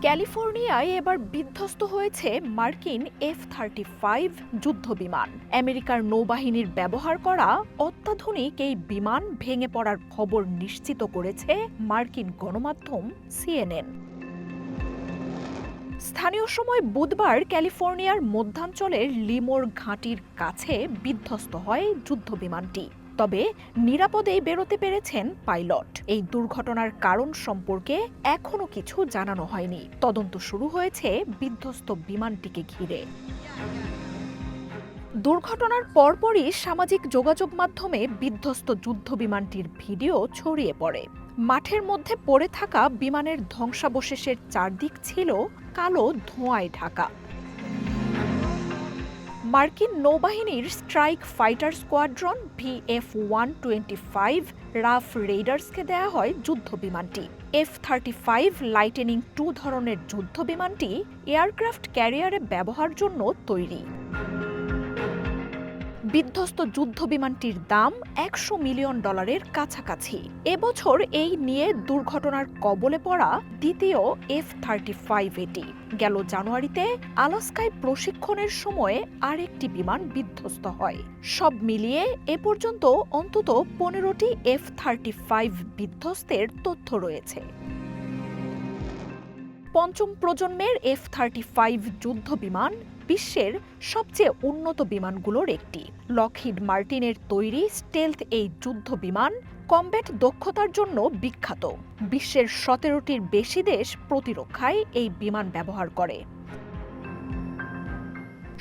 ক্যালিফোর্নিয়ায় এবার বিধ্বস্ত হয়েছে মার্কিন F-35 যুদ্ধবিমান। আমেরিকার নৌবাহিনীর ব্যবহার করা অত্যাধুনিক এই বিমান ভেঙে পড়ার খবর নিশ্চিত করেছে মার্কিন গণমাধ্যম CNN। স্থানীয় সময় বুধবার ক্যালিফোর্নিয়ার মধ্যাঞ্চলের লিমোর ঘাঁটির কাছে বিধ্বস্ত হয় যুদ্ধবিমানটি। তবে নিরাপদেই বেরোতে পেরেছেন পাইলট। এই দুর্ঘটনার কারণ সম্পর্কে এখনো কিছু জানানো হয়নি। তদন্ত শুরু হয়েছে বিধ্বস্ত বিমানটিকে ঘিরে। দুর্ঘটনার পরপরই সামাজিক যোগাযোগ মাধ্যমে বিধ্বস্ত যুদ্ধবিমানটির ভিডিও ছড়িয়ে পড়ে। মাঠের মধ্যে পড়ে থাকা বিমানের ধ্বংসাবশেষের চারদিক ছিল কালো ধোঁয়ায় ঢাকা। মার্কিন নৌবাহিনীর strike fighter squadron VF-125 rough রেইডার্সকে দেয়া হয় যুদ্ধবিমানটি। F-35 লাইটেনিং 2 ধরনের যুদ্ধবিমানটি এয়ারক্রাফট ক্যারিয়ারে ব্যবহার জন্য তৈরি। বিধ্বস্ত যুদ্ধবিমানটির দাম $100 মিলিয়ন কাছাকাছি। এবছর এই নিয়ে দুর্ঘটনার কবলে পড়া দ্বিতীয় F-35 এটি। গেল জানুয়ারিতে আলাস্কায় প্রশিক্ষণের সময়ে আরেকটি বিমান বিধ্বস্ত হয়। সব মিলিয়ে এ পর্যন্ত অন্তত 15টি F-35 বিধ্বস্তের তথ্য রয়েছে। পঞ্চম প্রজন্মের F-35 যুদ্ধবিমান বিশ্বের সবচেয়ে উন্নত বিমানগুলোর একটি। লকহিড মার্টিনের তৈরি স্টেলথ এই যুদ্ধবিমান কমব্যাট দক্ষতার জন্য বিখ্যাত। বিশ্বের 17টির বেশি দেশ প্রতিরক্ষায় এই বিমান ব্যবহার করে।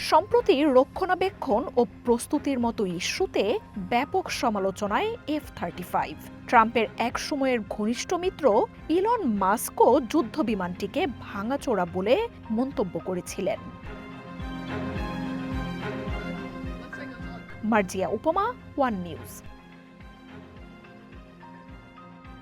সম্প্রতি রক্ষণাবেক্ষণ ও প্রস্তুতির মতো ইস্যুতে ব্যাপক সমালোচনায় F-35। ট্রাম্পের এক সময়ের ঘনিষ্ঠ মিত্র ইলন মাস্কও যুদ্ধবিমানটিকে ভাঙাচোরা বলে মন্তব্য করেছিলেন। মার্জিয়া উপমা, ওয়ান নিউজ।